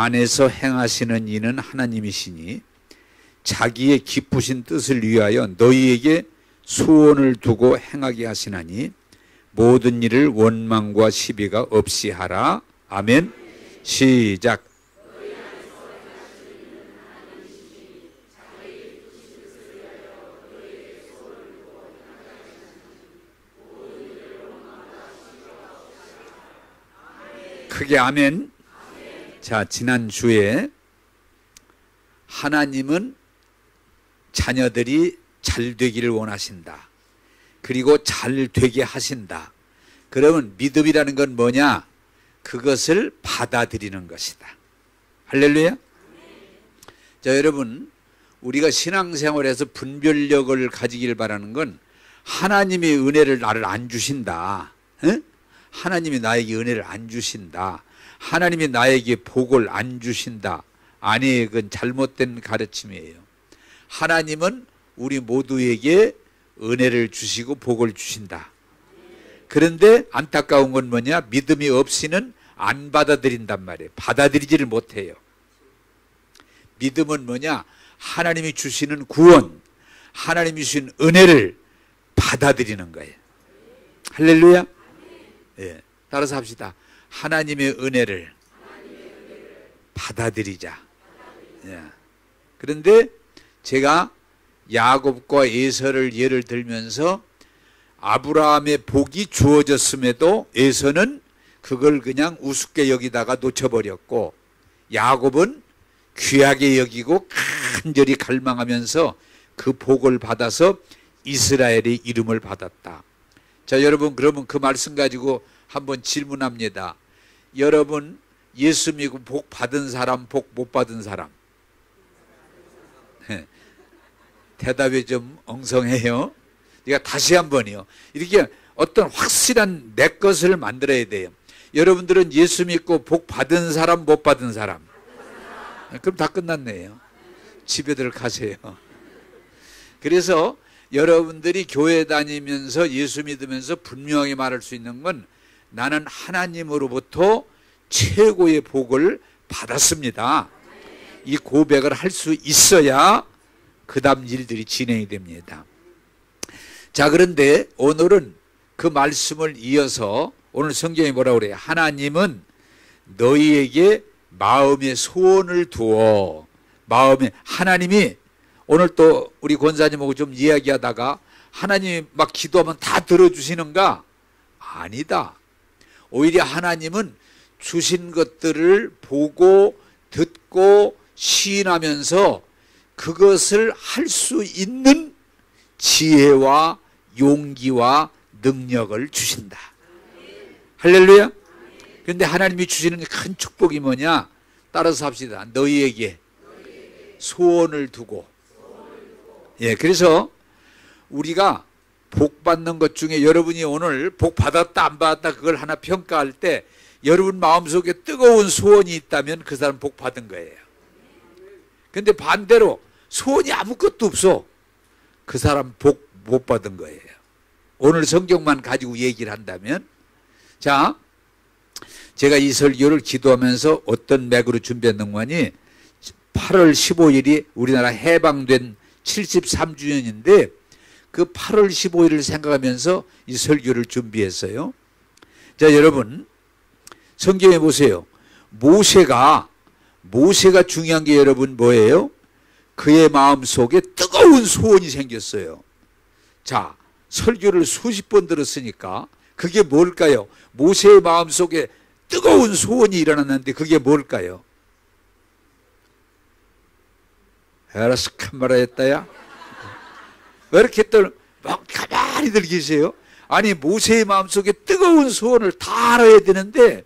안에서 행하시는 이는 하나님이시니 자기의 기쁘신 뜻을 위하여 너희에게 소원을 두고 행하게 하시나니 모든 일을 원망과 시비가 없이 하라. 아멘. 시작. 크게 아멘. 자, 지난주에 하나님은 자녀들이 잘 되기를 원하신다. 그리고 잘 되게 하신다. 그러면 믿음이라는 건 뭐냐? 그것을 받아들이는 것이다. 할렐루야. 자, 여러분, 우리가 신앙생활에서 분별력을 가지기를 바라는 건 하나님의 은혜를 나를 안 주신다. 에? 하나님이 나에게 은혜를 안 주신다. 하나님이 나에게 복을 안 주신다. 아니, 그건 잘못된 가르침이에요. 하나님은 우리 모두에게 은혜를 주시고 복을 주신다. 그런데 안타까운 건 뭐냐? 믿음이 없이는 안 받아들인단 말이에요. 받아들이지를 못해요. 믿음은 뭐냐? 하나님이 주시는 구원, 하나님이 주신 은혜를 받아들이는 거예요. 할렐루야. 예, 따라서 합시다. 하나님의 은혜를 받아들이자. 예. 그런데 제가 야곱과 에서를 예를 들면서 아브라함의 복이 주어졌음에도 에서는 그걸 그냥 우습게 여기다가 놓쳐버렸고 야곱은 귀하게 여기고 간절히 갈망하면서 그 복을 받아서 이스라엘의 이름을 받았다. 자, 여러분, 그러면 그 말씀 가지고 한번 질문합니다. 여러분, 예수 믿고 복 받은 사람, 복 못 받은 사람? 대답이 좀 엉성해요. 그러니까 다시 한번요. 이렇게 어떤 확실한 내 것을 만들어야 돼요. 여러분들은 예수 믿고 복 받은 사람, 못 받은 사람? 그럼 다 끝났네요. 집에들 가세요. 그래서 여러분들이 교회 다니면서 예수 믿으면서 분명하게 말할 수 있는 건 나는 하나님으로부터 최고의 복을 받았습니다. 이 고백을 할 수 있어야 그 다음 일들이 진행이 됩니다. 자, 그런데 오늘은 그 말씀을 이어서 오늘 성경이 뭐라고 그래요? 하나님은 너희에게 마음의 소원을 두어. 마음에 하나님이 오늘 또 우리 권사님하고 좀 이야기하다가 하나님이 막 기도하면 다 들어주시는가? 아니다. 오히려 하나님은 주신 것들을 보고 듣고 시인하면서 그것을 할 수 있는 지혜와 용기와 능력을 주신다. 할렐루야. 그런데 하나님이 주시는 큰 축복이 뭐냐? 따라서 합시다. 너희에게 소원을 두고. 예, 그래서 우리가 복 받는 것 중에 여러분이 오늘 복 받았다 안 받았다 그걸 하나 평가할 때 여러분 마음속에 뜨거운 소원이 있다면 그 사람 복 받은 거예요. 근데 반대로 소원이 아무것도 없어. 그 사람 복 못 받은 거예요. 오늘 성경만 가지고 얘기를 한다면, 자, 제가 이 설교를 기도하면서 어떤 맥으로 준비했는가니 8월 15일이 우리나라 해방된 73주년인데 그 8월 15일을 생각하면서 이 설교를 준비했어요. 자, 여러분 성경에 보세요. 모세가 중요한 게 여러분 뭐예요? 그의 마음속에 뜨거운 소원이 생겼어요. 자, 설교를 수십 번 들었으니까 그게 뭘까요? 모세의 마음속에 뜨거운 소원이 일어났는데 그게 뭘까요? 에라스 칸마라였다야? 왜 이렇게 또 막 가만히들 계세요? 아니, 모세의 마음속에 뜨거운 소원을 다 알아야 되는데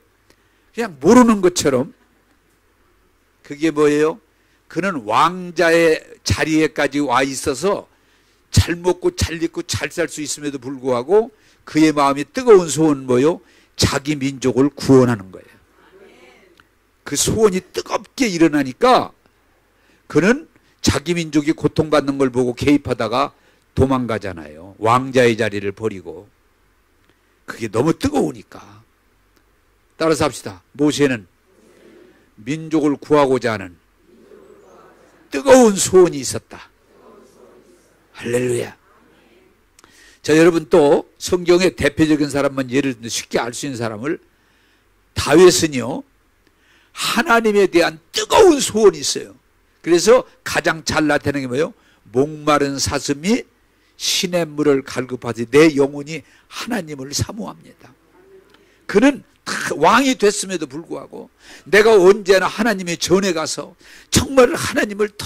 그냥 모르는 것처럼. 그게 뭐예요? 그는 왕자의 자리에까지 와 있어서 잘 먹고 잘 입고 잘 살 수 있음에도 불구하고 그의 마음이 뜨거운 소원 뭐예요? 자기 민족을 구원하는 거예요. 그 소원이 뜨겁게 일어나니까 그는 자기 민족이 고통받는 걸 보고 개입하다가 도망가잖아요. 왕자의 자리를 버리고. 그게 너무 뜨거우니까. 따라서 합시다. 모세는 민족을 구하고자 하는 뜨거운 소원이 있었다. 할렐루야. 자, 여러분 또 성경의 대표적인 사람만 예를 들어 쉽게 알 수 있는 사람을, 다윗은요 하나님에 대한 뜨거운 소원이 있어요. 그래서 가장 잘 나타내는 게 뭐예요? 목마른 사슴이 시냇물을 갈급하듯이 내 영혼이 하나님을 사모합니다. 그는 왕이 됐음에도 불구하고 내가 언제나 하나님의 전에 가서 정말 하나님을 더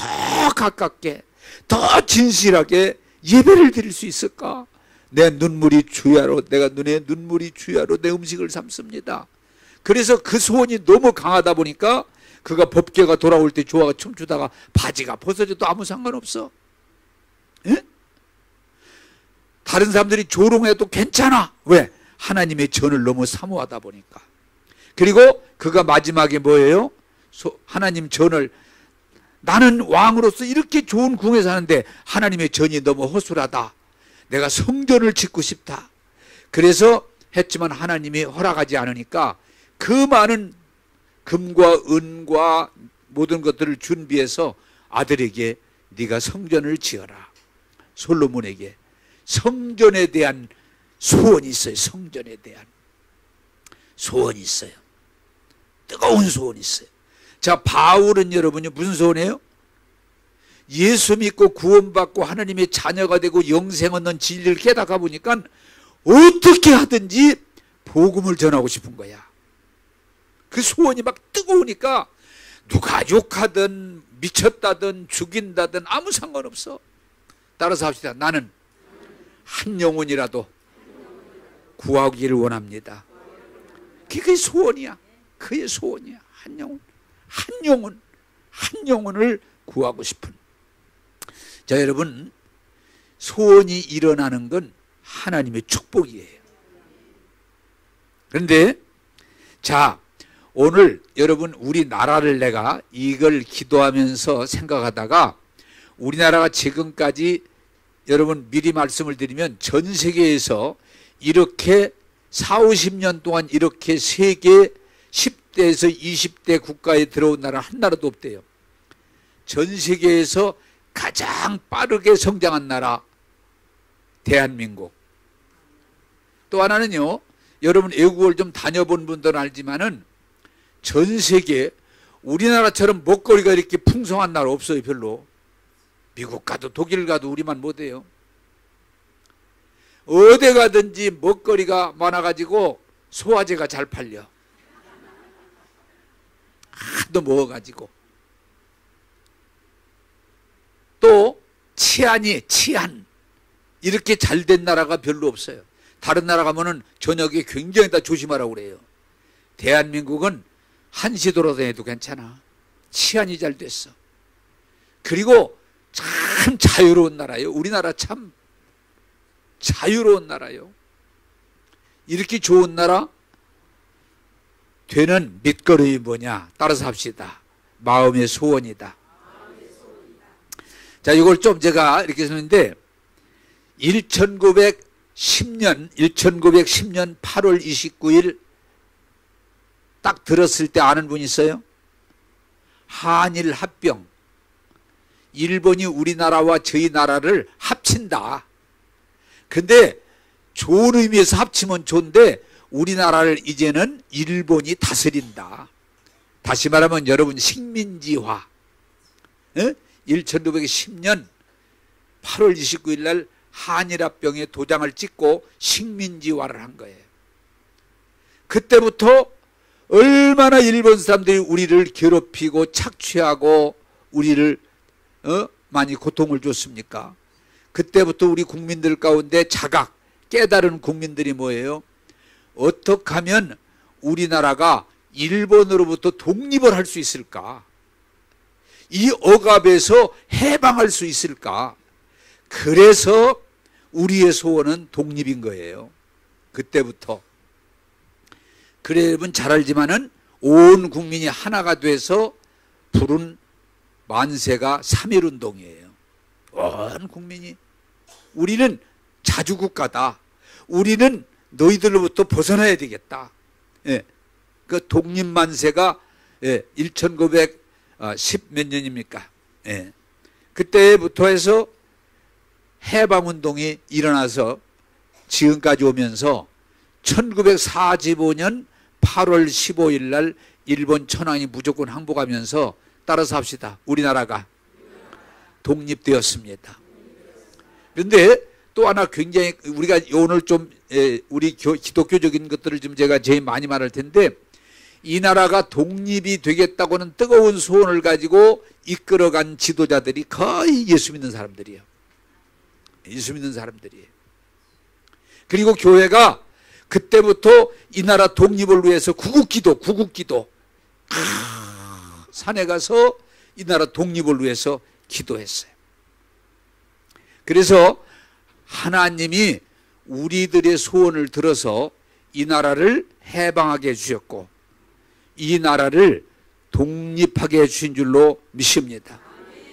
가깝게, 더 진실하게 예배를 드릴 수 있을까? 내 눈물이 주야로, 내가 눈에 눈물이 주야로 내 음식을 삼습니다. 그래서 그 소원이 너무 강하다 보니까 그가 법궤가 돌아올 때 조화가 춤추다가 바지가 벗어져도 아무 상관없어. 예? 다른 사람들이 조롱해도 괜찮아. 왜? 하나님의 전을 너무 사모하다 보니까. 그리고 그가 마지막에 뭐예요? 하나님 전을, 나는 왕으로서 이렇게 좋은 궁에 사는데 하나님의 전이 너무 허술하다. 내가 성전을 짓고 싶다. 그래서 했지만 하나님이 허락하지 않으니까 그 많은 금과 은과 모든 것들을 준비해서 아들에게 네가 성전을 지어라. 솔로몬에게 성전에 대한 소원이 있어요. 성전에 대한 소원이 있어요. 뜨거운 소원이 있어요. 자, 바울은 여러분이 무슨 소원이에요? 예수 믿고 구원받고 하나님의 자녀가 되고 영생 얻는 진리를 깨닫다 보니까 어떻게 하든지 복음을 전하고 싶은 거야. 그 소원이 막 뜨거우니까 누가 욕하든 미쳤다든 죽인다든 아무 상관없어. 따라서 합시다. 나는 한 영혼이라도 구하기를 원합니다. 그게 소원이야. 그의 소원이야. 한 영혼, 한 영혼, 한 영혼을 구하고 싶은. 자, 여러분, 소원이 일어나는 건 하나님의 축복이에요. 그런데 자, 오늘 여러분 우리나라를 내가 이걸 기도하면서 생각하다가, 우리나라가 지금까지 여러분 미리 말씀을 드리면 전 세계에서 이렇게 40, 50년 동안 이렇게 세계 10대에서 20대 국가에 들어온 나라 한 나라도 없대요. 전 세계에서 가장 빠르게 성장한 나라 대한민국. 또 하나는요, 여러분 외국을 좀 다녀본 분들은 알지만은 전 세계 우리나라처럼 먹거리가 이렇게 풍성한 나라 없어요. 별로. 미국 가도 독일 가도 우리만 못해요. 어디 가든지 먹거리가 많아가지고 소화제가 잘 팔려. 하도 먹어가지고. 또 치안 이렇게 잘 된 나라가 별로 없어요. 다른 나라 가면은 저녁에 굉장히 다 조심하라고 그래요. 대한민국은 1시 돌아다녀도 괜찮아. 치안이 잘 됐어. 그리고 참 자유로운 나라예요. 우리나라 참 자유로운 나라예요. 이렇게 좋은 나라 되는 밑거름이 뭐냐? 따라서 합시다. 마음의 소원이다. 자, 이걸 좀 제가 이렇게 썼는데 1910년 8월 29일 딱 들었을 때 아는 분 있어요? 한일 합병. 일본이 우리나라와 저희 나라를 합친다. 근데 좋은 의미에서 합치면 좋은데 우리나라를 이제는 일본이 다스린다. 다시 말하면 여러분 식민지화. 1910년 8월 29일 날 한일합병에 도장을 찍고 식민지화를 한 거예요. 그때부터 얼마나 일본 사람들이 우리를 괴롭히고 착취하고 우리를 많이 고통을 줬습니까? 그때부터 우리 국민들 가운데 자각, 깨달은 국민들이 뭐예요? 어떻게 하면 우리나라가 일본으로부터 독립을 할 수 있을까? 이 억압에서 해방할 수 있을까? 그래서 우리의 소원은 독립인 거예요. 그때부터. 그래, 여러분 잘 알지만은 온 국민이 하나가 돼서 부른 만세가 3.1운동이에요. 온 국민이. 우리는 자주국가다. 우리는 너희들로부터 벗어나야 되겠다. 예. 그 독립만세가 1910 몇 년입니까? 예. 그때부터 해서 해방운동이 일어나서 지금까지 오면서 1945년 8월 15일 날 일본 천황이 무조건 항복하면서 따라서 합시다. 우리나라가 독립되었습니다. 그런데 또 하나 굉장히 우리가 오늘 좀 우리 기독교적인 것들을 좀 제가 제일 많이 말할 텐데, 이 나라가 독립이 되겠다고는 뜨거운 소원을 가지고 이끌어간 지도자들이 거의 예수 믿는 사람들이에요. 예수 믿는 사람들이에요. 그리고 교회가 그때부터 이 나라 독립을 위해서 구국기도 산에 가서 이 나라 독립을 위해서 기도했어요. 그래서 하나님이 우리들의 소원을 들어서 이 나라를 해방하게 해주셨고 이 나라를 독립하게 해주신 줄로 믿습니다.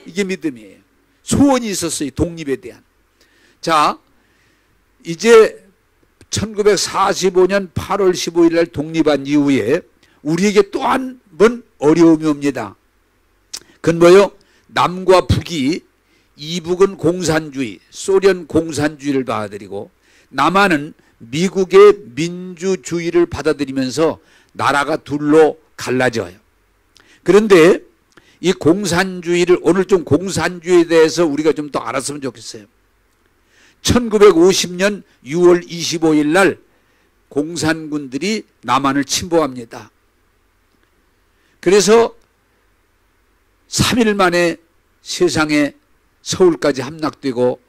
이게 믿음이에요. 소원이 있었어요. 독립에 대한. 자, 이제 1945년 8월 15일 날 독립한 이후에 우리에게 또 한 번 어려움이 옵니다. 그건 뭐예요? 남과 북이, 이북은 공산주의, 소련 공산주의를 받아들이고 남한은 미국의 민주주의를 받아들이면서 나라가 둘로 갈라져요. 그런데 이 공산주의를, 오늘 좀 공산주의에 대해서 우리가 좀 더 알았으면 좋겠어요. 1950년 6월 25일 날 공산군들이 남한을 침범합니다. 그래서 3일 만에 세상에 서울까지 함락되고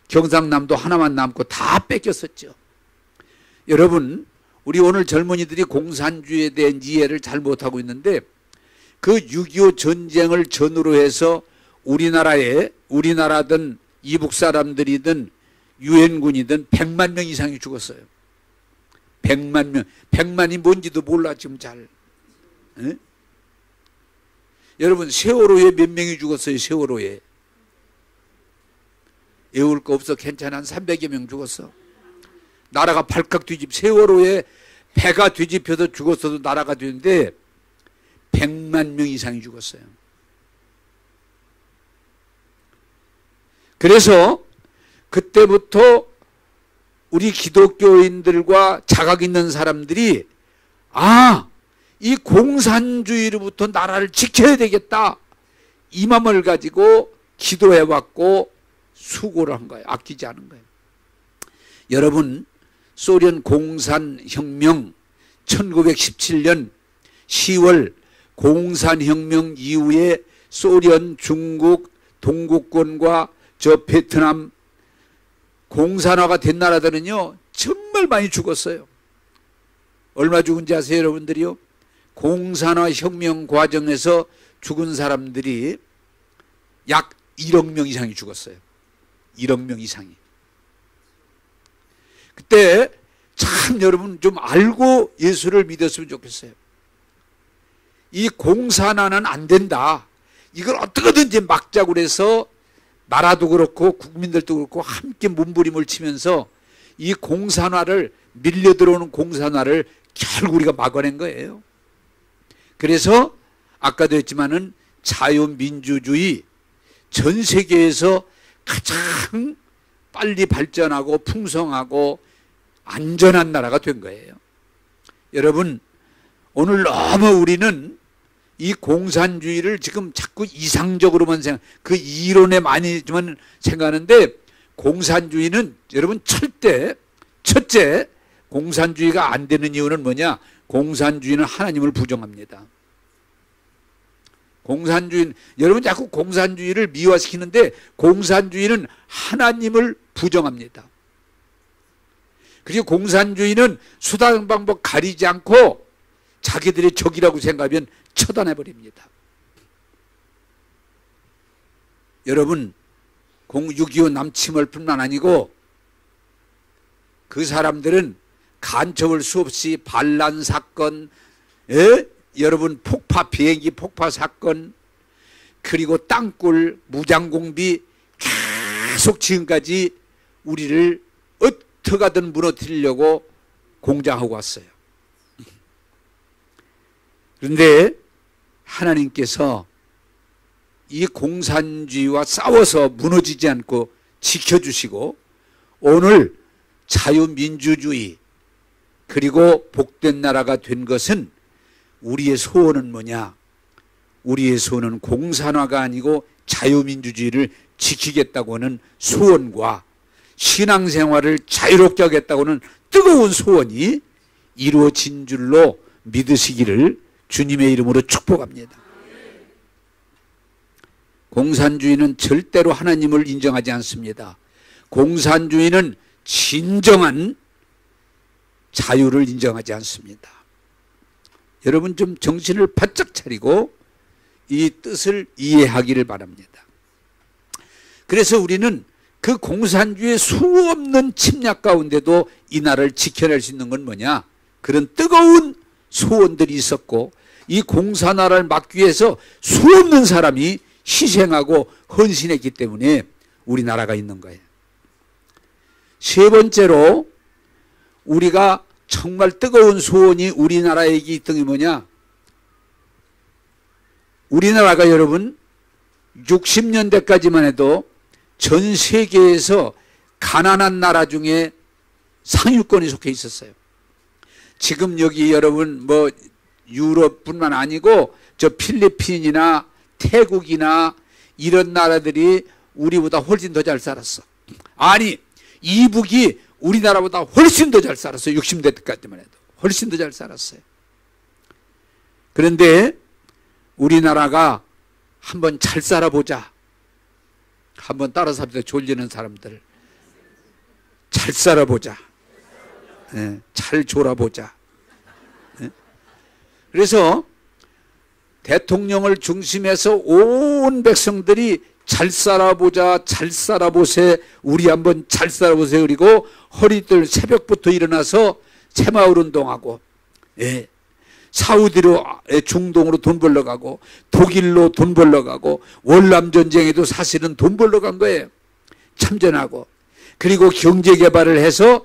경상남도 하나만 남고 다 뺏겼었죠. 여러분, 우리 오늘 젊은이들이 공산주의에 대한 이해를 잘 못하고 있는데 그 6.25 전쟁을 전후로 해서 우리나라든 이북 사람들이든 유엔군이든 100만 명 이상이 죽었어요. 100만 명. 100만이 뭔지도 몰라 지금 잘. 에? 여러분, 세월호에 몇 명이 죽었어요? 세월호에. 외울 거 없어. 괜찮아. 한 300여 명 죽었어. 나라가 발칵 세월호에 배가 뒤집혀서 죽었어도 나라가 되는데 100만 명 이상이 죽었어요. 그래서 그때부터 우리 기독교인들과 자각 있는 사람들이 이 공산주의로부터 나라를 지켜야 되겠다, 이 마음을 가지고 기도해왔고 수고를 한 거예요. 아끼지 않은 거예요. 여러분, 소련 공산혁명 1917년 10월 공산혁명 이후에 소련, 중국, 동구권과 저 베트남 공산화가 된 나라들은요 정말 많이 죽었어요. 얼마 죽은지 아세요 여러분들이요? 공산화 혁명 과정에서 죽은 사람들이 약 1억 명 이상이 죽었어요. 1억 명 이상이. 그때 참 여러분 좀 알고 예수를 믿었으면 좋겠어요. 이 공산화는 안 된다. 이걸 어떻게든지 막자고 그래서 나라도 그렇고 국민들도 그렇고 함께 몸부림을 치면서 이 공산화를, 밀려 들어오는 공산화를 결국 우리가 막아낸 거예요. 그래서 아까도 했지만은 자유민주주의, 전 세계에서 가장 빨리 발전하고 풍성하고 안전한 나라가 된 거예요. 여러분, 오늘 너무 우리는 이 공산주의를 지금 자꾸 이상적으로만 그 이론에 많이 좀 생각하는데, 공산주의는 여러분 첫째 공산주의가 안 되는 이유는 뭐냐? 공산주의는 하나님을 부정합니다. 여러분 자꾸 공산주의를 미화시키는데 공산주의는 하나님을 부정합니다. 그리고 공산주의는 수단 방법 가리지 않고 자기들의 적이라고 생각하면 처단해버립니다. 여러분, 6.25 남침을 뿐만 아니고 그 사람들은 간첩을 수없이 반란 사건, 여러분 비행기 폭파 사건, 그리고 땅굴 무장공비 계속 지금까지 우리를 어떻게 하든 무너뜨리려고 공작하고 왔어요. 그런데 하나님께서 이 공산주의와 싸워서 무너지지 않고 지켜주시고 오늘 자유민주주의 그리고 복된 나라가 된 것은 우리의 소원은 뭐냐? 우리의 소원은 공산화가 아니고 자유민주주의를 지키겠다고 하는 소원과 신앙생활을 자유롭게 하겠다고 하는 뜨거운 소원이 이루어진 줄로 믿으시기를 주님의 이름으로 축복합니다. 공산주의는 절대로 하나님을 인정하지 않습니다. 공산주의는 진정한 자유를 인정하지 않습니다. 여러분 좀 정신을 바짝 차리고 이 뜻을 이해하기를 바랍니다. 그래서 우리는 그 공산주의의 수없는 침략 가운데도 이 나라를 지켜낼 수 있는 건 뭐냐? 그런 뜨거운 소원들이 있었고 이 공산화를 막기 위해서 수없는 사람이 희생하고 헌신했기 때문에 우리나라가 있는 거예요. 세 번째로 우리가 정말 뜨거운 소원이 우리나라에게 있던 게 뭐냐? 우리나라가 여러분 60년대까지만 해도 전 세계에서 가난한 나라 중에 상위권에 속해 있었어요. 지금 여기 여러분 뭐 유럽뿐만 아니고 저 필리핀이나 태국이나 이런 나라들이 우리보다 훨씬 더 잘 살았어. 아니 이북이 우리나라보다 훨씬 더 잘 살았어요. 60대 때까지만 해도 훨씬 더 잘 살았어요. 그런데 우리나라가 한번 잘 살아보자. 한번 따라 삽시다. 졸리는 사람들 잘 살아보자. 네, 잘 졸아보자. 네? 그래서 대통령을 중심해서 온 백성들이 잘 살아보자, 잘 살아보세, 우리 한번 잘 살아보세. 그리고 허리들 새벽부터 일어나서 새마을 운동하고, 예, 사우디로 중동으로 돈 벌러 가고 독일로 돈 벌러 가고 월남 전쟁에도 사실은 돈 벌러 간 거예요. 참전하고. 그리고 경제 개발을 해서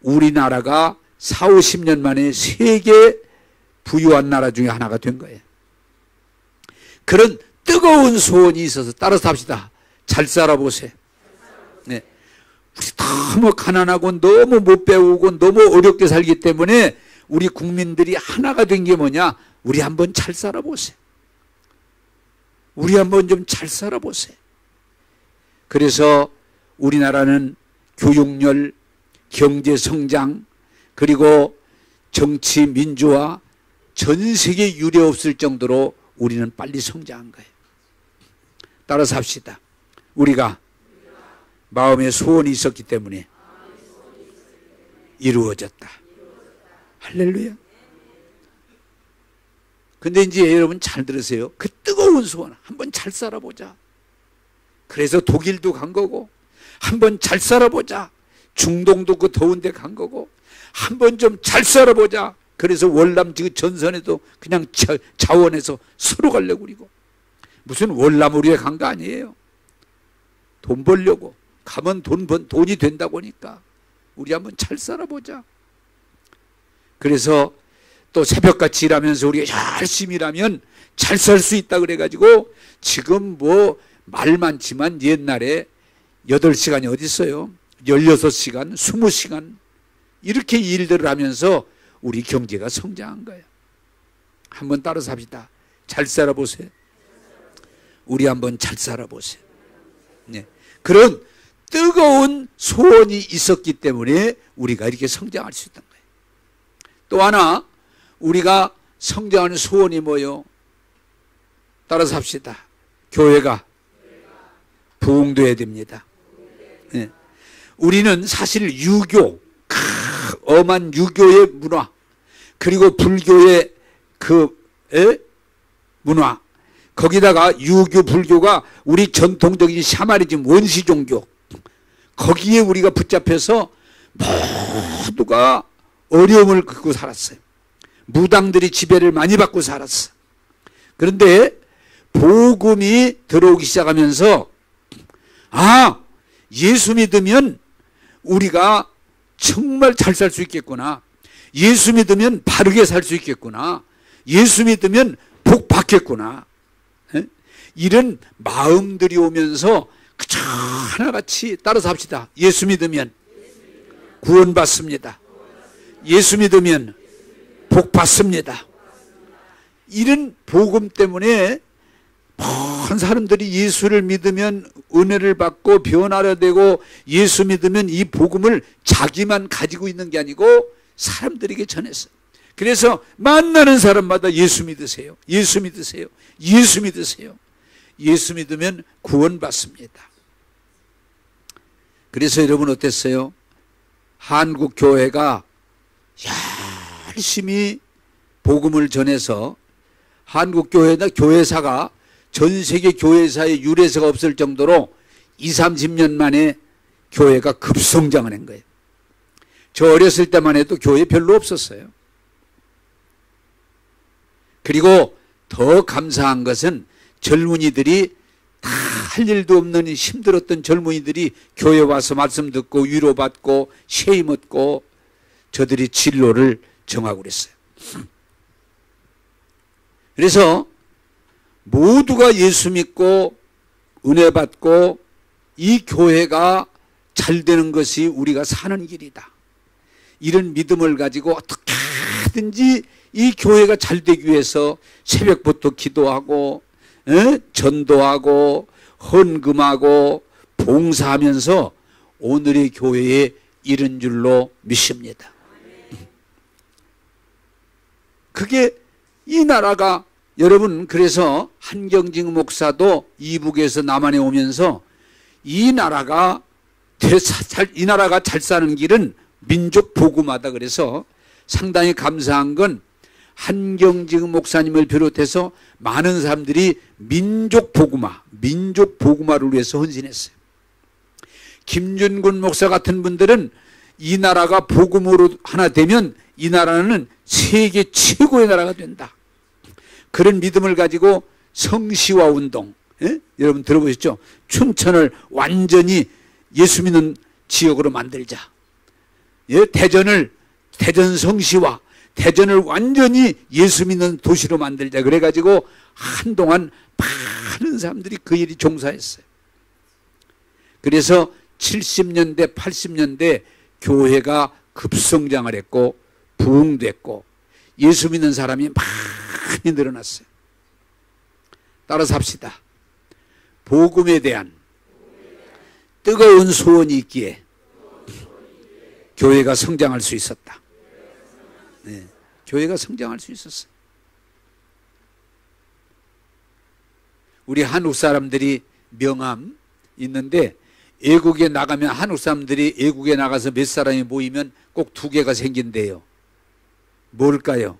우리나라가 4, 50년 만에 세계 부유한 나라 중에 하나가 된 거예요. 그런 뜨거운 소원이 있어서 따라서 합시다. 잘 살아보세요. 네. 우리 너무 가난하고 너무 못 배우고 너무 어렵게 살기 때문에 우리 국민들이 하나가 된 게 뭐냐? 우리 한번 잘 살아보세요. 우리 한번 좀 잘 살아보세요. 그래서 우리나라는 교육열, 경제 성장, 그리고 정치 민주화 전 세계 유례 없을 정도로 우리는 빨리 성장한 거예요. 따라서 합시다. 우리가 마음에 소원이 있었기 때문에 이루어졌다. 할렐루야. 근데 이제 여러분 잘 들으세요. 그 뜨거운 소원 한번 잘 살아보자. 그래서 독일도 간 거고 한번 잘 살아보자. 중동도 그 더운 데 간 거고 한번 좀 잘 살아보자. 그래서 월남 지금 전선에도 그냥 자원해서 서로 가려고 그리고 무슨 월남으로 간 거 아니에요. 돈 벌려고 가면 돈이 된다고 하니까 우리 한번 잘 살아보자. 그래서 또 새벽같이 일하면서 우리가 열심히 일하면 잘 살 수 있다 그래가지고 지금 뭐 말 많지만 옛날에 8시간이 어디 있어요? 16시간, 20시간 이렇게 일들을 하면서 우리 경제가 성장한 거예요. 한번 따라서 합시다. 잘 살아보세요. 우리 한번 잘 살아보세요. 네. 그런 뜨거운 소원이 있었기 때문에 우리가 이렇게 성장할 수 있던 거예요. 또 하나 우리가 성장하는 소원이 뭐요? 따라서 합시다. 교회가 부흥돼야 됩니다. 네. 우리는 사실 유교, 엄한 유교의 문화, 그리고 불교의 문화, 거기다가 유교, 불교가 우리 전통적인 샤머니즘, 원시 종교, 거기에 우리가 붙잡혀서 모두가 어려움을 겪고 살았어요. 무당들이 지배를 많이 받고 살았어. 그런데 복음이 들어오기 시작하면서 예수 믿으면 우리가 정말 잘 살 수 있겠구나. 예수 믿으면 바르게 살 수 있겠구나. 예수 믿으면 복 받 좋겠구나. 이런 마음들이 오면서 그저 하나같이 따라서 합시다. 예수 믿으면 구원받습니다. 예수 믿으면 복받습니다. 이런 복음 때문에 많은 사람들이 예수를 믿으면 은혜를 받고 변화가 되고, 예수 믿으면 이 복음을 자기만 가지고 있는 게 아니고 사람들에게 전했어요. 그래서 만나는 사람마다 예수 믿으세요. 예수 믿으세요. 예수 믿으세요. 예수 믿으면 구원받습니다. 그래서 여러분 어땠어요? 한국 교회가 열심히 복음을 전해서 한국 교회사가 전 세계 교회사에 유례사가 없을 정도로 20-30년 만에 교회가 급성장을 한 거예요. 저 어렸을 때만 해도 교회 별로 없었어요. 그리고 더 감사한 것은 젊은이들이 다 할 일도 없는 힘들었던 젊은이들이 교회 와서 말씀 듣고 위로받고 쉐임 얻고 저들이 진로를 정하고 그랬어요. 그래서 모두가 예수 믿고 은혜 받고 이 교회가 잘 되는 것이 우리가 사는 길이다. 이런 믿음을 가지고 어떻게든지 이 교회가 잘 되기 위해서 새벽부터 기도하고 전도하고 헌금하고 봉사하면서 오늘의 교회에 이른 줄로 믿습니다. 그게 이 나라가, 여러분, 그래서 한경직 목사도 이북에서 남한에 오면서 이 나라가 잘 사는 길은 민족 복음화다. 그래서 상당히 감사한 건 한경직 목사님을 비롯해서 많은 사람들이 민족 복음화를 위해서 헌신했어요. 김준군 목사 같은 분들은 이 나라가 복음으로 하나 되면 이 나라는 세계 최고의 나라가 된다. 그런 믿음을 가지고 성시화 운동, 여러분 들어보셨죠? 춘천을 완전히 예수 믿는 지역으로 만들자. 대전 성시화, 대전을 완전히 예수 믿는 도시로 만들자. 그래가지고 한동안 많은 사람들이 그 일이 종사했어요. 그래서 70년대, 80년대 교회가 급성장을 했고 부흥됐고 예수 믿는 사람이 많이 늘어났어요. 따라서 합시다. 복음에 대한 뜨거운 소원이 있기에 교회가 성장할 수 있었다. 네, 교회가 성장할 수 있었어요. 우리 한국 사람들이 명함 있는데 애국에 나가면 한국 사람들이 애국에 나가서 몇 사람이 모이면 꼭 2개가 생긴대요. 뭘까요?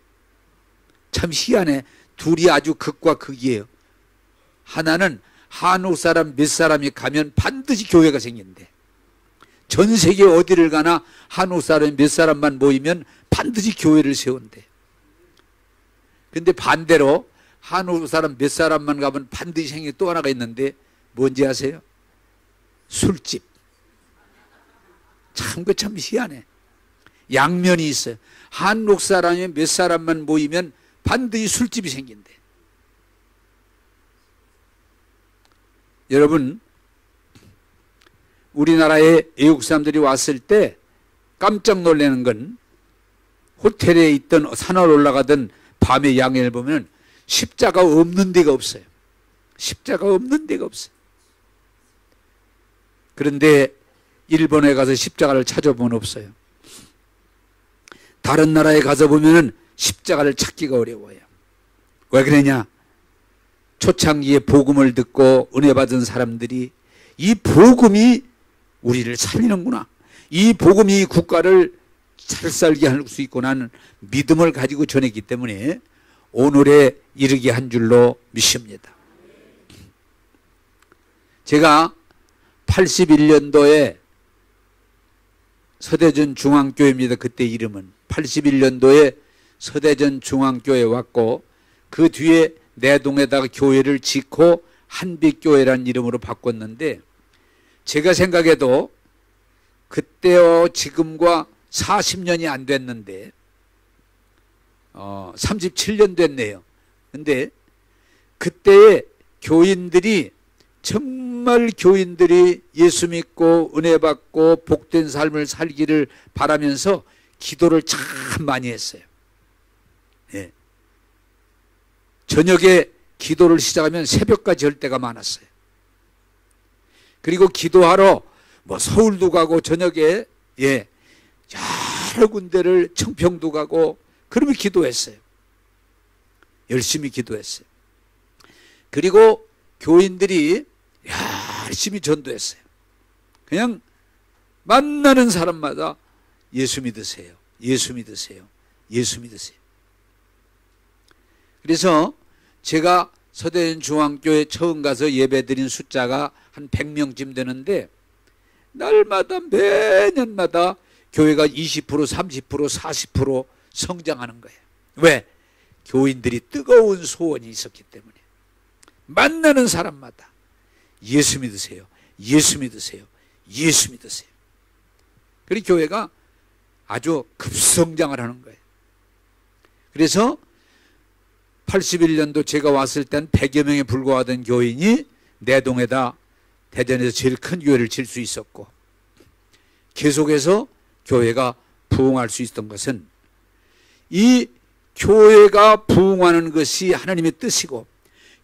참 희한해. 둘이 아주 극과 극이에요. 하나는 한국 사람 몇 사람이 가면 반드시 교회가 생긴대. 전 세계 어디를 가나 한국 사람 몇 사람만 모이면 반드시 교회를 세운대. 근데 반대로 한국 사람 몇 사람만 가면 반드시 생긴 또 하나가 있는데 뭔지 아세요? 술집. 참 희한해. 양면이 있어요. 한국 사람이 몇 사람만 모이면 반드시 술집이 생긴대. 여러분, 우리나라에 외국 사람들이 왔을 때 깜짝 놀라는 건 호텔에 있던 산을 올라가던 밤에 양해를 보면 십자가 없는 데가 없어요. 십자가 없는 데가 없어요. 그런데 일본에 가서 십자가를 찾아보면 없어요. 다른 나라에 가서 보면 십자가를 찾기가 어려워요. 왜 그러냐? 초창기에 복음을 듣고 은혜 받은 사람들이 이 복음이 우리를 살리는구나, 이 복음이 국가를 잘 살게 할 수 있구나 하는 믿음을 가지고 전했기 때문에 오늘에 이르게 한 줄로 믿습니다. 제가 81년도에 서대전 중앙교회입니다. 그때 이름은 81년도에 서대전 중앙교회에 왔고 그 뒤에 내동에다가 교회를 짓고 한빛교회라는 이름으로 바꿨는데, 제가 생각해도 그때와 지금과 40년이 안 됐는데 37년 됐네요. 근데 그때의 교인들이 정말 교인들이 예수 믿고 은혜 받고 복된 삶을 살기를 바라면서 기도를 참 많이 했어요. 예. 저녁에 기도를 시작하면 새벽까지 할 때가 많았어요. 그리고 기도하러 뭐 서울도 가고 저녁에 여러 군데를 청평도 가고 그러면 기도했어요. 열심히 기도했어요. 그리고 교인들이 열심히 전도했어요. 그냥 만나는 사람마다 예수 믿으세요. 예수 믿으세요. 예수 믿으세요. 그래서 제가 서대인 중앙교회 처음 가서 예배드린 숫자가 한 100명쯤 되는데 날마다 매년마다 교회가 20% 30% 40% 성장하는 거예요. 왜? 교인들이 뜨거운 소원이 있었기 때문에 만나는 사람마다 예수 믿으세요. 예수 믿으세요. 예수 믿으세요. 그리고 교회가 아주 급성장을 하는 거예요. 그래서 81년도 제가 왔을 땐 100여 명에 불과하던 교인이 내 동에다 대전에서 제일 큰 교회를 질 수 있었고 계속해서 교회가 부흥할 수 있었던 것은 이 교회가 부흥하는 것이 하나님의 뜻이고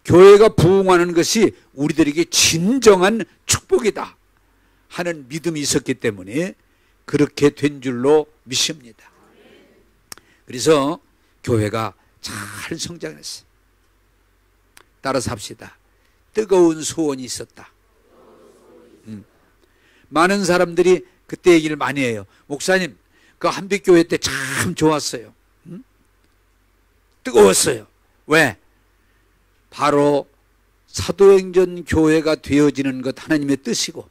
교회가 부흥하는 것이 우리들에게 진정한 축복이다 하는 믿음이 있었기 때문에 그렇게 된 줄로 믿습니다. 그래서 교회가 잘 성장했어요. 따라서 합시다. 뜨거운 소원이 있었다. 많은 사람들이 그때 얘기를 많이 해요. 목사님, 그 한빛교회 때 참 좋았어요. 뜨거웠어요. 왜? 바로 사도행전 교회가 되어지는 것 하나님의 뜻이고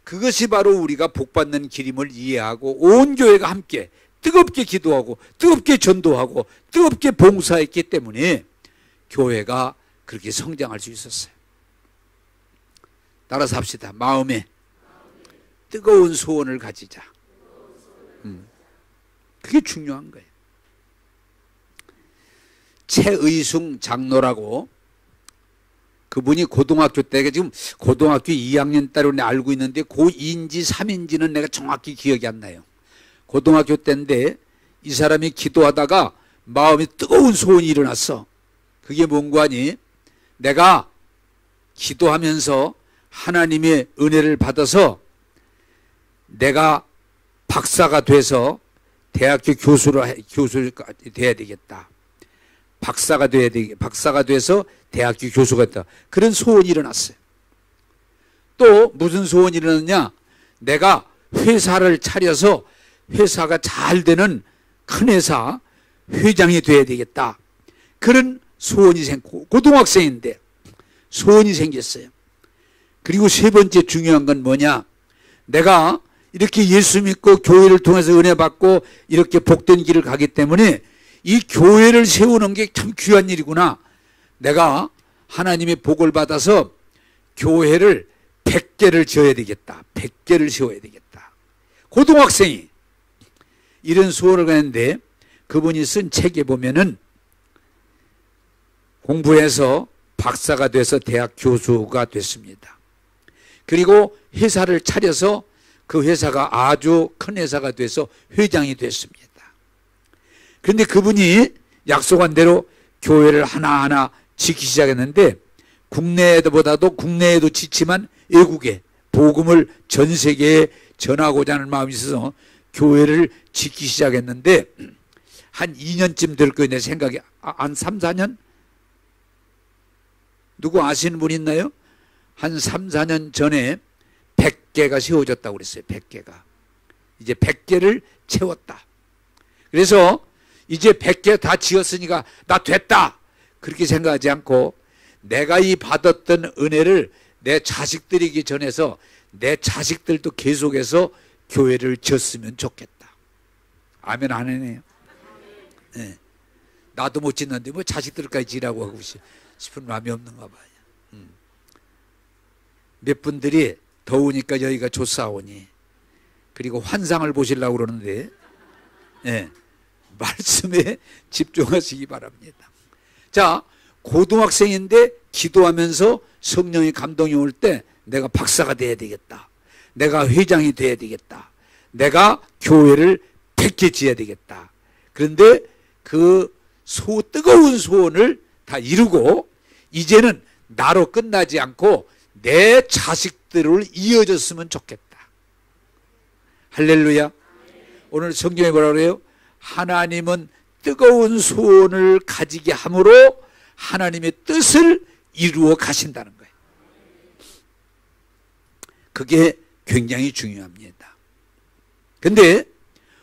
그것이 바로 우리가 복받는 길임을 이해하고 온 교회가 함께 뜨겁게 기도하고 뜨겁게 전도하고 뜨겁게 봉사했기 때문에 교회가 그렇게 성장할 수 있었어요. 따라서 합시다. 마음에 뜨거운 소원을 가지자. 그게 중요한 거예요. 최의숭 장로라고 그분이 고등학교 때 지금 고등학교 2학년 때로 알고 있는데 고2인지 3인지는 내가 정확히 기억이 안 나요. 고등학교 때인데 이 사람이 기도하다가 마음이 뜨거운 소원이 일어났어. 그게 뭔고 하니 내가 기도하면서 하나님의 은혜를 받아서 내가 박사가 돼서 대학교 교수가 돼야 되겠다. 박사가 돼서 대학교 교수가 됐다. 그런 소원이 일어났어요. 또 무슨 소원이 일어났냐? 내가 회사를 차려서 회사가 잘 되는 큰 회사 회장이 돼야 되겠다. 그런 소원이 생기고 고등학생인데 소원이 생겼어요. 그리고 세 번째 중요한 건 뭐냐? 내가 이렇게 예수 믿고 교회를 통해서 은혜 받고 이렇게 복된 길을 가기 때문에 이 교회를 세우는 게 참 귀한 일이구나. 내가 하나님의 복을 받아서 교회를 100개를 지어야 되겠다. 100개를 세워야 되겠다. 고등학생이 이런 소원을 가는데 그분이 쓴 책에 보면은 공부해서 박사가 돼서 대학 교수가 됐습니다. 그리고 회사를 차려서 그 회사가 아주 큰 회사가 돼서 회장이 됐습니다. 그런데 그분이 약속한 대로 교회를 하나하나 지키기 시작했는데 국내에도 지치만 외국에 복음을 전 세계에 전하고자 하는 마음이 있어서 교회를 지키기 시작했는데 한 2년쯤 될 거예요. 내 생각에 한 3, 4년? 누구 아시는 분 있나요? 한 3, 4년 전에 100개가 세워졌다고 그랬어요. 100개가. 이제 100개를 채웠다. 그래서 이제 100개 다 지었으니까 나 됐다. 그렇게 생각하지 않고 내가 이 받았던 은혜를 내 자식들에게 전해서 내 자식들도 계속해서 교회를 지었으면 좋겠다. 아멘 안 해네요. 네. 나도 못 짓는데 뭐 자식들까지 지라고 하고 싶은 마음이 없는가 봐요. 몇 분들이 더우니까 여기가 좋사오니 그리고 환상을 보시려고 그러는데 말씀에 집중하시기 바랍니다. 자, 고등학생인데 기도하면서 성령의 감동이 올 때 내가 박사가 돼야 되겠다. 내가 회장이 돼야 되겠다. 내가 교회를 100개 지어야 되겠다. 그런데 그 뜨거운 소원을 다 이루고 이제는 나로 끝나지 않고 내 자식들을 이어졌으면 좋겠다. 할렐루야. 오늘 성경에 뭐라 그래요? 하나님은 뜨거운 소원을 가지게 함으로 하나님의 뜻을 이루어 가신다는 거예요. 그게 굉장히 중요합니다. 근데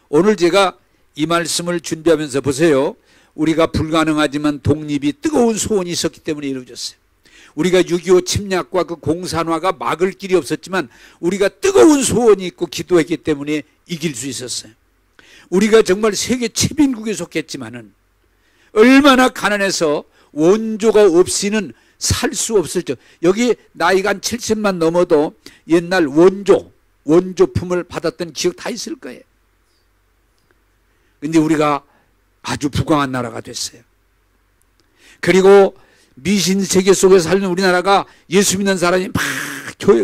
오늘 제가 이 말씀을 준비하면서 보세요. 우리가 불가능하지만 독립이 뜨거운 소원이 있었기 때문에 이루어졌어요. 우리가 6.25 침략과 그 공산화가 막을 길이 없었지만 우리가 뜨거운 소원이 있고 기도했기 때문에 이길 수 있었어요. 우리가 정말 세계 최빈국에 속했지만은 얼마나 가난해서 원조가 없이는 살 수 없을 적. 여기 나이가 한 70만 넘어도 옛날 원조품을 받았던 기억 다 있을 거예요. 근데 우리가 아주 부강한 나라가 됐어요. 그리고 미신 세계 속에 살는 우리나라가 예수 믿는 사람이 막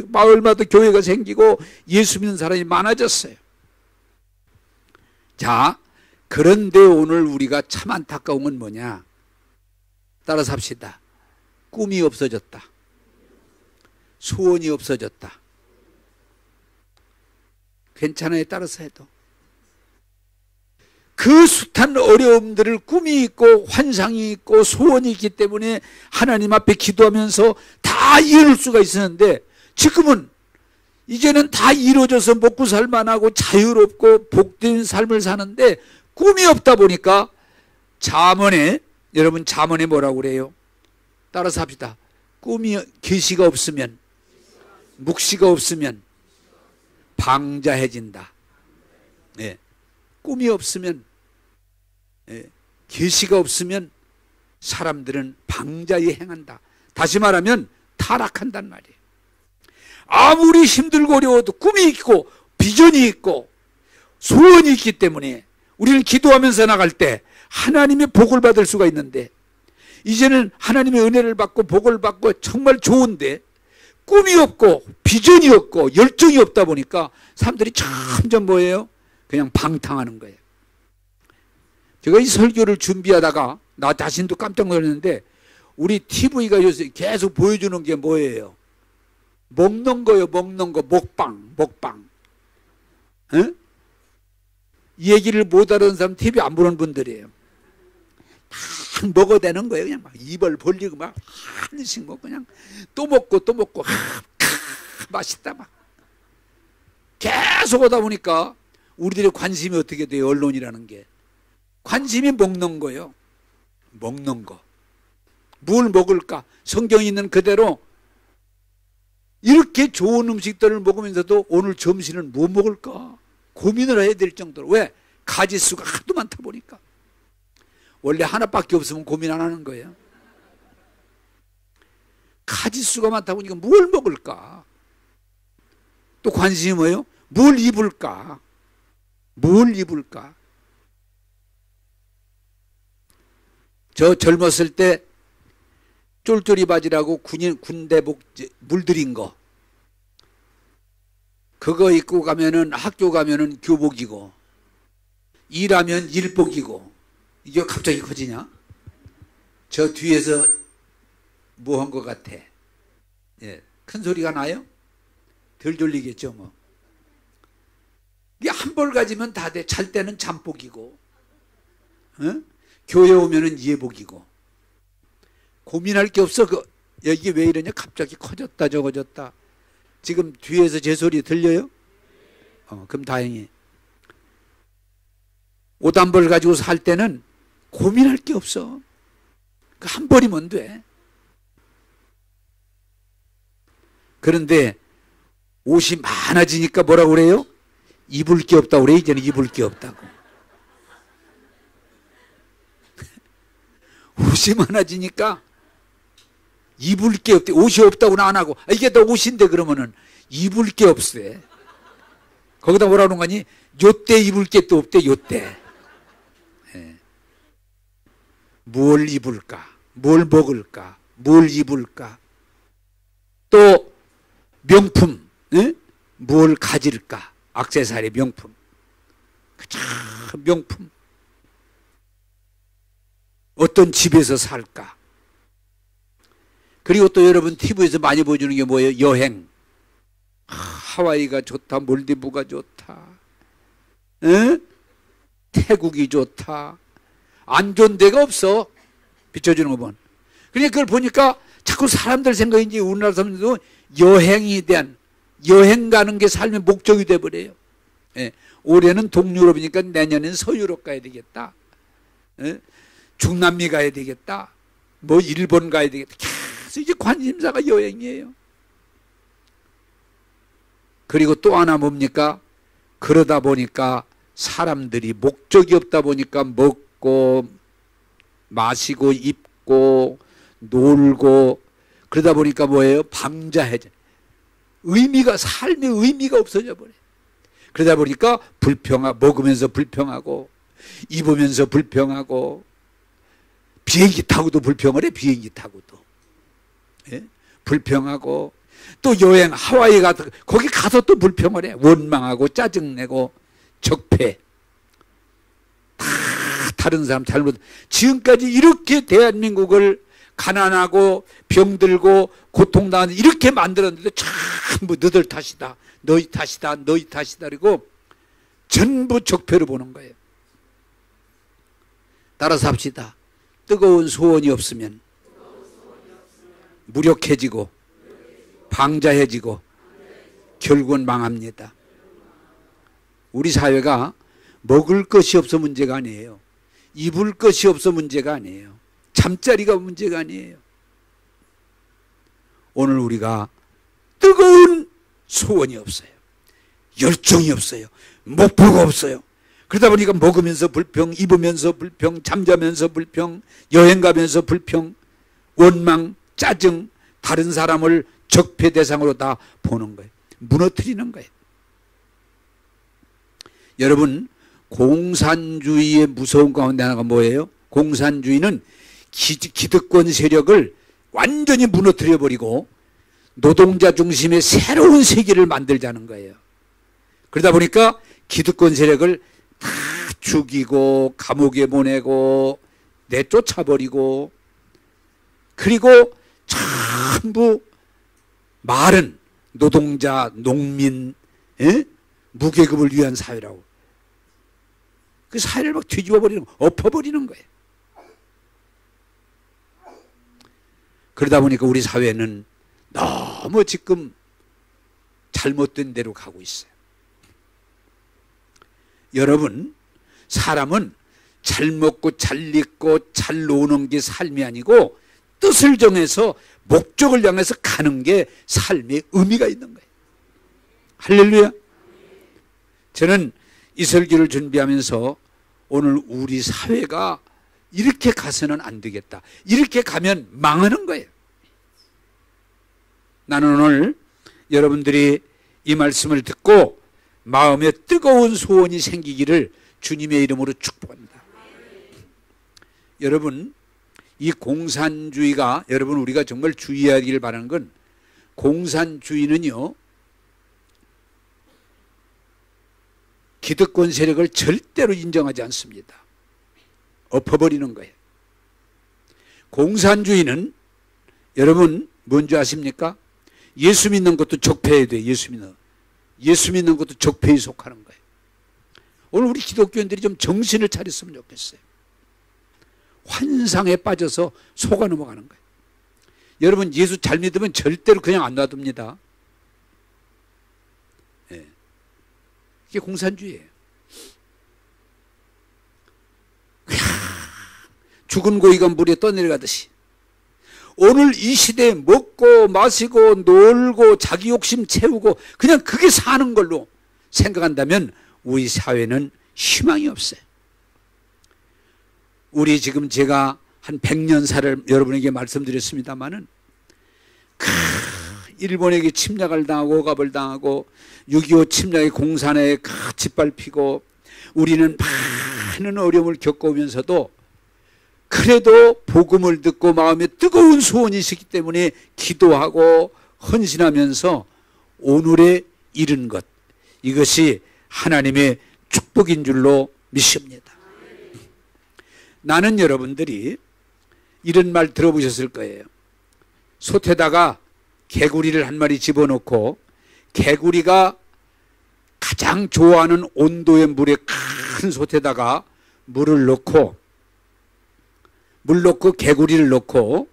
마을마다 교회가 생기고 예수 믿는 사람이 많아졌어요. 자, 그런데 오늘 우리가 참 안타까운 건 뭐냐? 따라서 합시다. 꿈이 없어졌다. 소원이 없어졌다. 괜찮아요, 따라서 해도. 그 숱한 어려움들을 꿈이 있고 환상이 있고 소원이 있기 때문에 하나님 앞에 기도하면서 다 이룰 수가 있었는데 지금은 이제는 다 이루어져서 먹고 살만하고 자유롭고 복된 삶을 사는데 꿈이 없다 보니까 잠언에, 여러분 잠언에 뭐라고 그래요? 따라서 합시다. 꿈이, 계시가 없으면, 묵시가 없으면 방자해진다. 예. 꿈이 없으면, 예. 계시가 없으면 사람들은 방자에 행한다. 다시 말하면 타락한단 말이에요. 아무리 힘들고 어려워도 꿈이 있고 비전이 있고 소원이 있기 때문에 우리는 기도하면서 나갈 때 하나님의 복을 받을 수가 있는데 이제는 하나님의 은혜를 받고 복을 받고 정말 좋은데 꿈이 없고 비전이 없고 열정이 없다 보니까 사람들이 점점 뭐예요? 그냥 방탕하는 거예요. 제가 이 설교를 준비하다가 나 자신도 깜짝 놀랐는데 우리 TV가 요새 계속 보여주는 게 뭐예요? 먹는 거요, 먹는 거. 먹방. 에? 이 얘기를 못 알아듣는 사람 TV 안 보는 분들이에요. 다 먹어대는 거예요. 그냥 막 입을 벌리고 막 한씩 먹고 그냥 또 먹고 맛있다 막. 계속 오다 보니까 우리들의 관심이 어떻게 돼요? 언론이라는 게. 관심이 먹는 거예요. 먹는 거. 뭘 먹을까? 성경에 있는 그대로 이렇게 좋은 음식들을 먹으면서도 오늘 점심은 뭐 먹을까? 고민을 해야 될 정도로. 왜? 가짓수가 하도 많다 보니까. 원래 하나밖에 없으면 고민 안 하는 거예요. 가짓수가 많다 보니까 뭘 먹을까? 또 관심이 뭐예요? 뭘 입을까? 뭘 입을까? 저 젊었을 때 쫄쫄이 바지라고 군대복 물들인 거 그거 입고 가면은 학교 가면은 교복이고 일하면 일복이고 이게 갑자기 커지냐? 저 뒤에서 뭐 한 것 같아. 예, 큰 소리가 나요? 덜 졸리겠죠 뭐. 이게 한 벌 가지면 다 돼. 잘 때는 잠복이고 어? 교회 오면은 예복이고 고민할 게 없어. 여기 왜 이러냐? 갑자기 커졌다 적어졌다. 지금 뒤에서 제 소리 들려요? 그럼 다행히. 옷 한 벌 가지고 살 때는 고민할 게 없어. 한 벌이면 돼. 그런데 옷이 많아지니까 뭐라고 그래요? 입을 게 없다고 그래. 이제는 입을 게 없다고. 옷이 많아지니까 입을 게 없대. 옷이 없다고는 안 하고 이게 너 옷인데 그러면은 입을 게 없대. 거기다 뭐라 그러는 거니? 요때 입을 게 또 없대. 요때. 예. 뭘 입을까? 뭘 먹을까? 뭘 입을까? 또 명품, 에? 뭘 가질까? 액세서리 명품. 참 명품. 어떤 집에서 살까? 그리고 또 여러분 TV에서 많이 보여주는 게 뭐예요? 여행. 하와이가 좋다, 몰디브가 좋다, 에? 태국이 좋다. 안 좋은 데가 없어. 비춰주는 거 보면. 그러니까 그걸 보니까 자꾸 사람들 생각인지 우리나라 사람들도 여행에 대한, 여행 가는 게 삶의 목적이 돼버려요. 예. 올해는 동유럽이니까 내년엔 서유럽 가야 되겠다. 예. 중남미 가야 되겠다. 뭐 일본 가야 되겠다. 계속 이제 관심사가 여행이에요. 그리고 또 하나 뭡니까? 그러다 보니까 사람들이 목적이 없다 보니까 먹고 마시고 입고 놀고 그러다 보니까 뭐예요? 방자해져. 의미가, 삶의 의미가 없어져 버려요. 그러다 보니까 먹으면서 불평하고 입으면서 불평하고 비행기 타고도 불평을 해. 비행기 타고도. 예? 불평하고 또 여행 하와이 가서 거기 가서 또 불평을 해. 원망하고 짜증내고 적폐. 다 다른 사람 잘못. 지금까지 이렇게 대한민국을 가난하고 병들고 고통당하는 이렇게 만들었는데 전부 너들 탓이다. 너희 탓이다. 너희 탓이다. 그리고 전부 적폐로 보는 거예요. 따라서 합시다. 뜨거운 소원이 없으면 무력해지고 방자해지고 결국은 망합니다. 우리 사회가 먹을 것이 없어 문제가 아니에요. 입을 것이 없어 문제가 아니에요. 잠자리가 문제가 아니에요. 오늘 우리가 뜨거운 소원이 없어요. 열정이 없어요. 목표가 없어요. 그러다 보니까 먹으면서 불평, 입으면서 불평, 잠자면서 불평, 여행 가면서 불평, 원망, 짜증, 다른 사람을 적폐 대상으로 다 보는 거예요. 무너뜨리는 거예요. 여러분, 공산주의의 무서운 가운데 하나가 뭐예요? 공산주의는 기득권 세력을 완전히 무너뜨려 버리고 노동자 중심의 새로운 세계를 만들자는 거예요. 그러다 보니까 기득권 세력을 다 죽이고 감옥에 보내고 내쫓아버리고 그리고 전부 말은 노동자, 농민, 무계급을 위한 사회라고. 그 사회를 막 뒤집어버리는, 엎어버리는 거예요. 그러다 보니까 우리 사회는 너무 지금 잘못된 대로 가고 있어요. 여러분, 사람은 잘 먹고 잘 입고 잘 노는 게 삶이 아니고 뜻을 정해서 목적을 향해서 가는 게 삶의 의미가 있는 거예요. 할렐루야. 저는 이 설교를 준비하면서 오늘 우리 사회가 이렇게 가서는 안 되겠다. 이렇게 가면 망하는 거예요. 나는 오늘 여러분들이 이 말씀을 듣고 마음에 뜨거운 소원이 생기기를 주님의 이름으로 축복합니다. 여러분, 이 공산주의가, 여러분 우리가 정말 주의하기를 바라는 건 공산주의는요, 기득권 세력을 절대로 인정하지 않습니다. 엎어버리는 거예요. 공산주의는 여러분 뭔지 아십니까? 예수 믿는 것도 적폐해야 돼요. 예수 믿는 것도 적폐에 속하는 거예요. 오늘 우리 기독교인들이 좀 정신을 차렸으면 좋겠어요. 환상에 빠져서 속아 넘어가는 거예요. 여러분 예수 잘 믿으면 절대로 그냥 안 놔둡니다. 네. 이게 공산주의예요. 죽은 고기가 물에 떠내려가듯이 오늘 이 시대에 먹고 마시고 놀고 자기 욕심 채우고 그냥 그게 사는 걸로 생각한다면 우리 사회는 희망이 없어요. 우리 지금 제가 한 100년사를 여러분에게 말씀드렸습니다마는 일본에게 침략을 당하고 억압을 당하고 6.25 침략의 공산에 짓밟히고 우리는 많은 어려움을 겪어오면서도 그래도 복음을 듣고 마음에 뜨거운 소원이 있었기 때문에 기도하고 헌신하면서 오늘에 이른 것, 이것이 하나님의 축복인 줄로 믿습니다. 나는 여러분들이 이런 말 들어보셨을 거예요. 솥에다가 개구리를 한 마리 집어넣고 개구리가 가장 좋아하는 온도의 물에 큰 솥에다가 물을 넣고 개구리를 넣고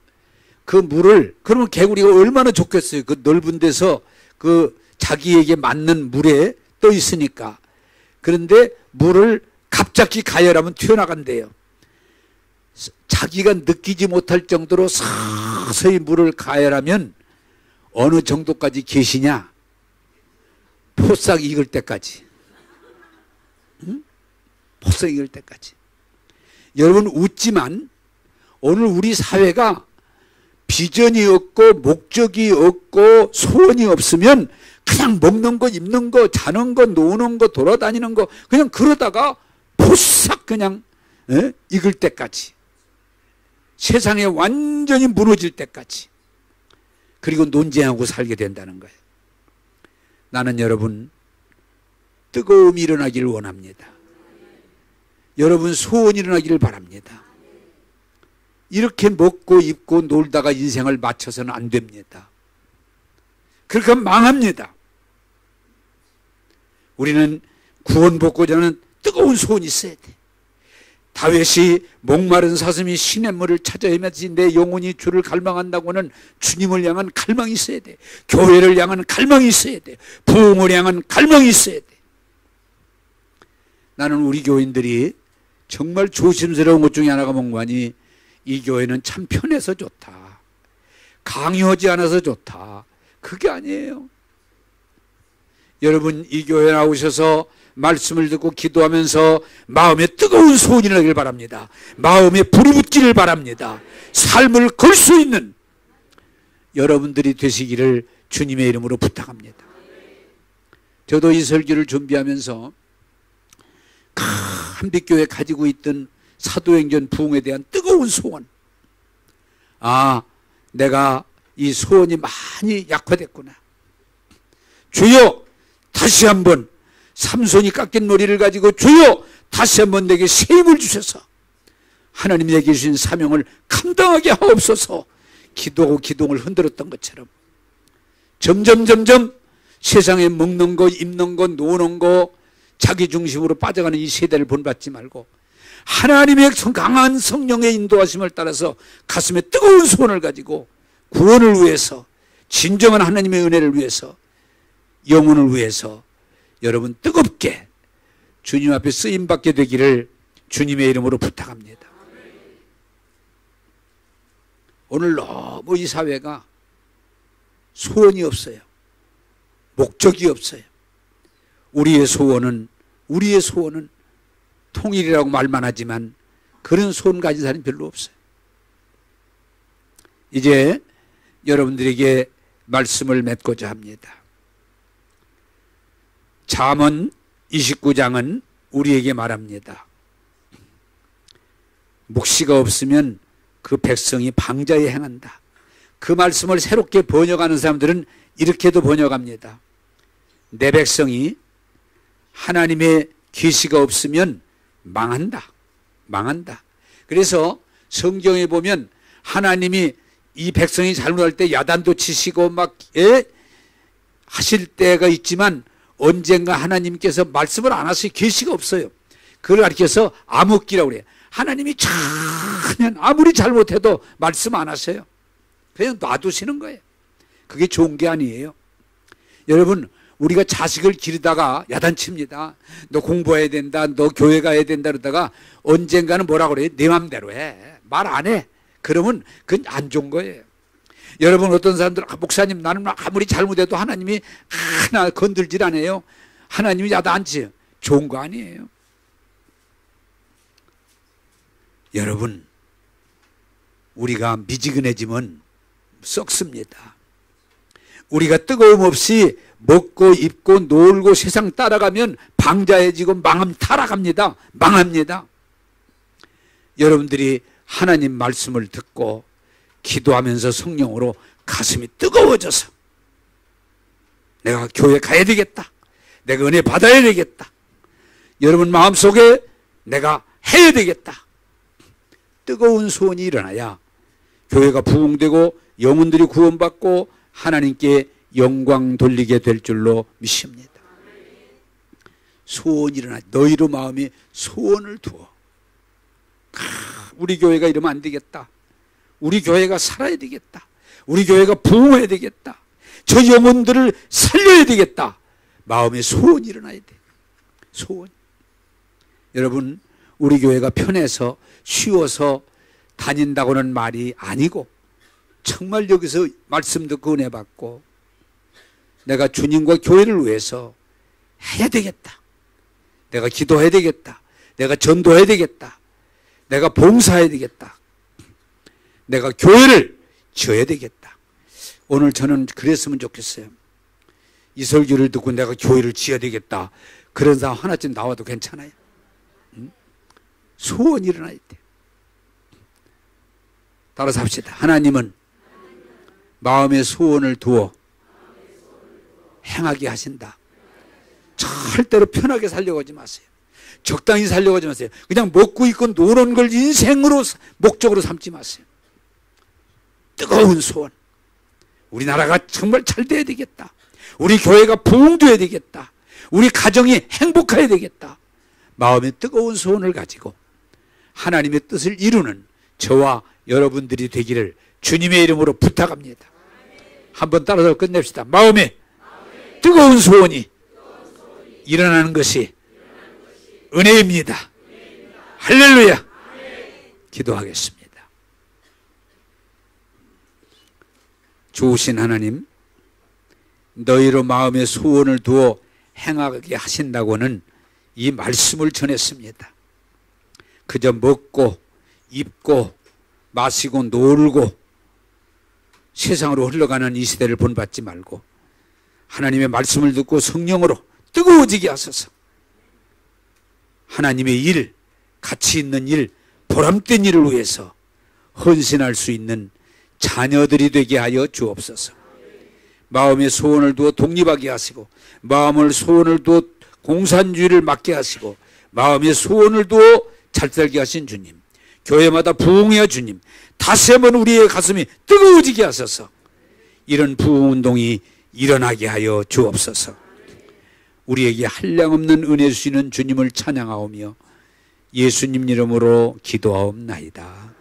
그 물을, 그러면 개구리가 얼마나 좋겠어요. 그 넓은 데서 그 자기에게 맞는 물에 떠 있으니까. 그런데 물을 갑자기 가열하면 튀어나간대요. 자기가 느끼지 못할 정도로 서서히 물을 가열하면 어느 정도까지 계시냐? 포싹 익을 때까지. 응? 포싹 익을 때까지. 여러분 웃지만 오늘 우리 사회가 비전이 없고 목적이 없고 소원이 없으면 그냥 먹는 거, 입는 거, 자는 거, 노는 거, 돌아다니는 거 그냥 그러다가 포싹 그냥 익을 때까지, 세상에 완전히 무너질 때까지, 그리고 논쟁하고 살게 된다는 거예요. 나는 여러분 뜨거움이 일어나기를 원합니다. 여러분 소원이 일어나기를 바랍니다. 이렇게 먹고 입고 놀다가 인생을 마쳐서는 안 됩니다. 그렇게 하면 망합니다. 우리는 구원받고자 하는 뜨거운 소원이 있어야 돼. 다윗이 목마른 사슴이 시냇물을 찾아 헤매지 내 영혼이 주를 갈망한다고는 주님을 향한 갈망이 있어야 돼. 교회를 향한 갈망이 있어야 돼. 부흥을 향한 갈망이 있어야 돼. 나는 우리 교인들이 정말 조심스러운 것 중에 하나가 뭔가니, 이 교회는 참 편해서 좋다, 강요하지 않아서 좋다, 그게 아니에요. 여러분 이 교회에 나오셔서 말씀을 듣고 기도하면서 마음에 뜨거운 소원이 나길 바랍니다. 마음에 불이 붙기를 바랍니다. 삶을 걸 수 있는 여러분들이 되시기를 주님의 이름으로 부탁합니다. 저도 이 설교를 준비하면서 한빛교회 가지고 있던 사도행전 부흥에 대한 뜨거운 소원, 내가 이 소원이 많이 약화됐구나. 주여 다시 한번 삼손이 깎인 머리를 가지고 주여 다시 한번 내게 새 힘을 주셔서 하나님이 내게 주신 사명을 감당하게 하옵소서 기도하고 기둥을 흔들었던 것처럼 점점 세상에 먹는 거, 입는 거, 노는 거, 자기 중심으로 빠져가는 이 세대를 본받지 말고 하나님의 강한 성령의 인도하심을 따라서 가슴에 뜨거운 소원을 가지고 구원을 위해서, 진정한 하나님의 은혜를 위해서, 영혼을 위해서 여러분 뜨겁게 주님 앞에 쓰임받게 되기를 주님의 이름으로 부탁합니다. 오늘 너무 이 사회가 소원이 없어요. 목적이 없어요. 우리의 소원은 통일이라고 말만 하지만 그런 소원 가진 사람이 별로 없어요. 이제 여러분들에게 말씀을 맺고자 합니다. 잠언 29장은 우리에게 말합니다. 묵시가 없으면 그 백성이 방자에 행한다. 그 말씀을 새롭게 번역하는 사람들은 이렇게도 번역합니다. 내 백성이 하나님의 계시가 없으면 망한다. 그래서 성경에 보면 하나님이 이 백성이 잘못할 때 야단도 치시고 막 하실 때가 있지만 언젠가 하나님께서 말씀을 안 하시고 계시가 없어요. 그걸 가르쳐서 암흑기라고 그래요. 하나님이 그냥 아무리 잘못해도 말씀 안 하세요. 그냥 놔두시는 거예요. 그게 좋은 게 아니에요. 여러분 우리가 자식을 기르다가 야단칩니다. 너 공부해야 된다, 너 교회 가야 된다 그러다가 언젠가는 뭐라고 그래요? 내 맘대로 해, 말 안 해. 그러면 그건 안 좋은 거예요. 여러분 어떤 사람들은 목사님 나는 아무리 잘못해도 하나님이 하나 건들질 않아요. 하나님이 야단치. 좋은 거 아니에요. 여러분 우리가 미지근해지면 썩습니다. 우리가 뜨거움 없이 먹고 입고 놀고 세상 따라가면 방자해지고 타락합니다. 망합니다. 여러분들이 하나님 말씀을 듣고 기도하면서 성령으로 가슴이 뜨거워져서 내가 교회 가야 되겠다, 내가 은혜 받아야 되겠다, 여러분 마음속에 내가 해야 되겠다, 뜨거운 소원이 일어나야 교회가 부흥되고 영혼들이 구원받고 하나님께 영광 돌리게 될 줄로 믿습니다. 소원이 일어나. 너희로 마음에 소원을 두어. 우리 교회가 이러면 안 되겠다, 우리 교회가 살아야 되겠다, 우리 교회가 부흥해야 되겠다, 저 영혼들을 살려야 되겠다. 마음에 소원이 일어나야 돼. 소원. 여러분, 우리 교회가 편해서 쉬워서 다닌다고는 말이 아니고 정말 여기서 말씀 듣고 은혜 받고 내가 주님과 교회를 위해서 해야 되겠다, 내가 기도해야 되겠다, 내가 전도해야 되겠다, 내가 봉사해야 되겠다, 내가 교회를 지어야 되겠다. 오늘 저는 그랬으면 좋겠어요. 이 설교를 듣고 내가 교회를 지어야 되겠다, 그런 사람 하나쯤 나와도 괜찮아요. 소원이 일어나야 돼. 따라서 합시다. 하나님은 마음의 소원을 두어 행하게 하신다. 절대로 편하게 살려고 하지 마세요. 적당히 살려고 하지 마세요. 그냥 먹고 있고 노는 걸 인생으로 목적으로 삼지 마세요. 뜨거운 소원. 우리나라가 정말 잘 돼야 되겠다, 우리 교회가 부흥돼야 되겠다, 우리 가정이 행복해야 되겠다. 마음의 뜨거운 소원을 가지고 하나님의 뜻을 이루는 저와 여러분들이 되기를 주님의 이름으로 부탁합니다. 한번 따라서 끝냅시다. 마음에 뜨거운 소원이 일어나는 것이 은혜입니다. 할렐루야. 기도하겠습니다. 좋으신 하나님, 너희로 마음의 소원을 두어 행하게 하신다고는 이 말씀을 전했습니다. 그저 먹고 입고 마시고 놀고 세상으로 흘러가는 이 시대를 본받지 말고 하나님의 말씀을 듣고 성령으로 뜨거워지게 하소서. 하나님의 일, 가치 있는 일, 보람된 일을 위해서 헌신할 수 있는 자녀들이 되게 하여 주옵소서. 마음의 소원을 두어 독립하게 하시고 마음을 소원을 두어 공산주의를 막게 하시고 마음의 소원을 두어 잘 살게 하신 주님, 교회마다 부흥해 주님, 다시 한번 우리의 가슴이 뜨거워지게 하소서. 이런 부흥운동이 일어나게 하여 주옵소서. 우리에게 한량없는 은혜 주시는 주님을 찬양하오며 예수님 이름으로 기도하옵나이다.